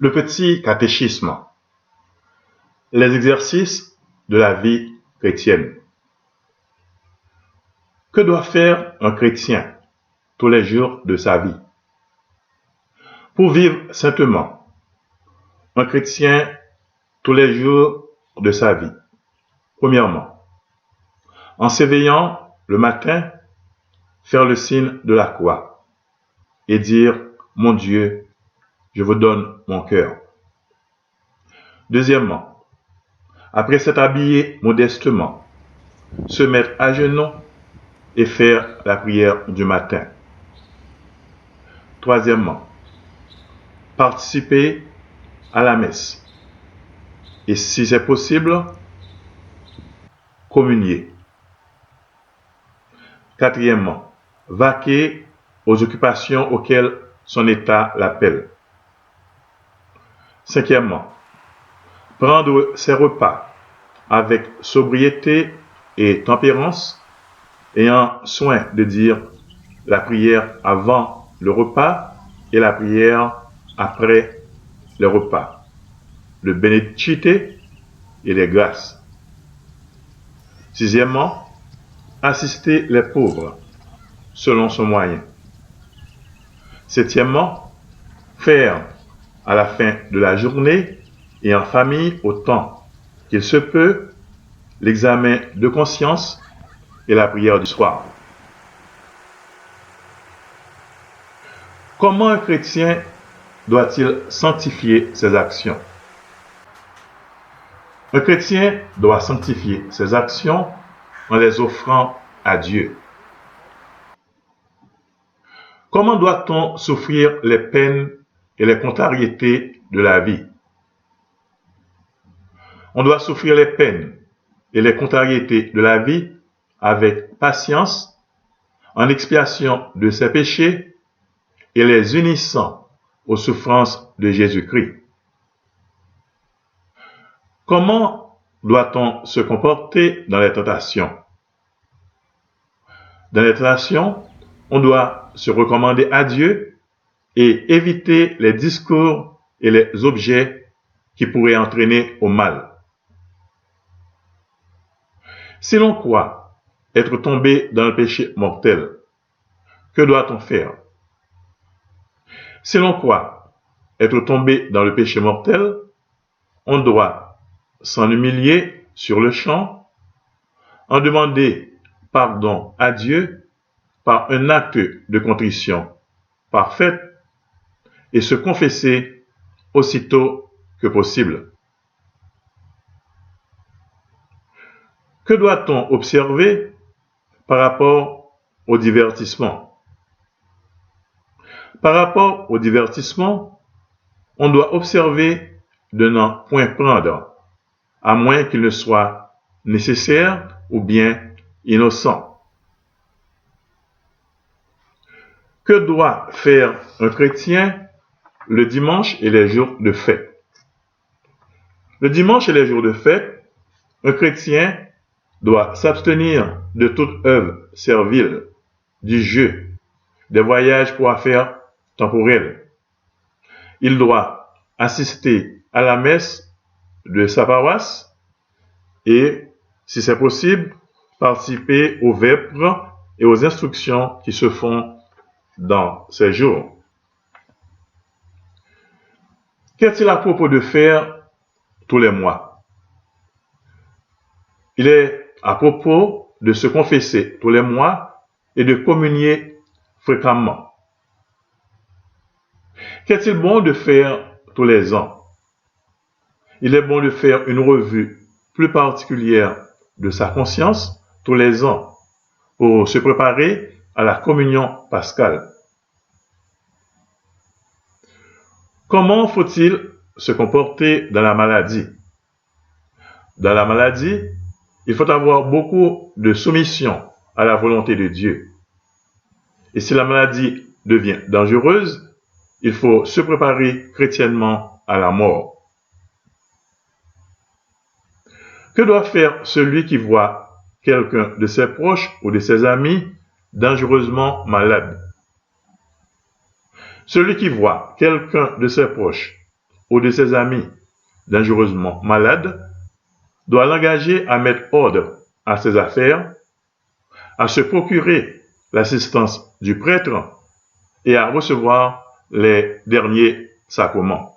Le petit catéchisme. Les exercices de la vie chrétienne. Que doit faire un chrétien tous les jours de sa vie? Pour vivre saintement, un chrétien tous les jours de sa vie. Premièrement, en s'éveillant le matin, faire le signe de la croix et dire « Mon Dieu, je vous donne mon cœur ». Deuxièmement, après s'être habillé modestement, se mettre à genoux et faire la prière du matin. Troisièmement, participer à la messe et, si c'est possible, communier. Quatrièmement, vaquer aux occupations auxquelles son état l'appelle. Cinquièmement, prendre ses repas avec sobriété et tempérance, ayant soin de dire la prière avant le repas et la prière après le repas, le Benedicite et les grâces. Sixièmement, assister les pauvres selon son moyen. Septièmement, faire à la fin de la journée et en famille autant qu'il se peut l'examen de conscience et la prière du soir. Comment un chrétien doit-il sanctifier ses actions? Un chrétien doit sanctifier ses actions en les offrant à Dieu. Comment doit-on souffrir les peines et les contrariétés de la vie? On doit souffrir les peines et les contrariétés de la vie avec patience, en expiation de ses péchés et les unissant aux souffrances de Jésus-Christ. Comment doit-on se comporter dans les tentations? Dans les tentations, on doit se recommander à Dieu et éviter les discours et les objets qui pourraient entraîner au mal. Si l'on croit être tombé dans le péché mortel, que doit-on faire? Si l'on croit être tombé dans le péché mortel, on doit s'en humilier sur le champ, en demander pardon à Dieu par un acte de contrition parfaite et se confesser aussitôt que possible. Que doit-on observer par rapport au divertissement? Par rapport au divertissement, on doit observer de n'en point prendre, à moins qu'il ne soit nécessaire ou bien innocent. Que doit faire un chrétien le dimanche et les jours de fête? Le dimanche et les jours de fête, un chrétien doit s'abstenir de toute œuvre servile, du jeu, des voyages pour affaires temporelles. Il doit assister à la messe de sa paroisse et, si c'est possible, participer aux vêpres et aux instructions qui se font dans ces jours. Qu'est-il à propos de faire tous les mois? Il est à propos de se confesser tous les mois et de communier fréquemment. Qu'est-il bon de faire tous les ans? Il est bon de faire une revue plus particulière de sa conscience tous les ans pour se préparer à la communion pascale. Comment faut-il se comporter dans la maladie? Dans la maladie, il faut avoir beaucoup de soumission à la volonté de Dieu. Et si la maladie devient dangereuse, il faut se préparer chrétiennement à la mort. Que doit faire celui qui voit quelqu'un de ses proches ou de ses amis dangereusement malade? Celui qui voit quelqu'un de ses proches ou de ses amis dangereusement malades doit l'engager à mettre ordre à ses affaires, à se procurer l'assistance du prêtre et à recevoir les derniers sacrements.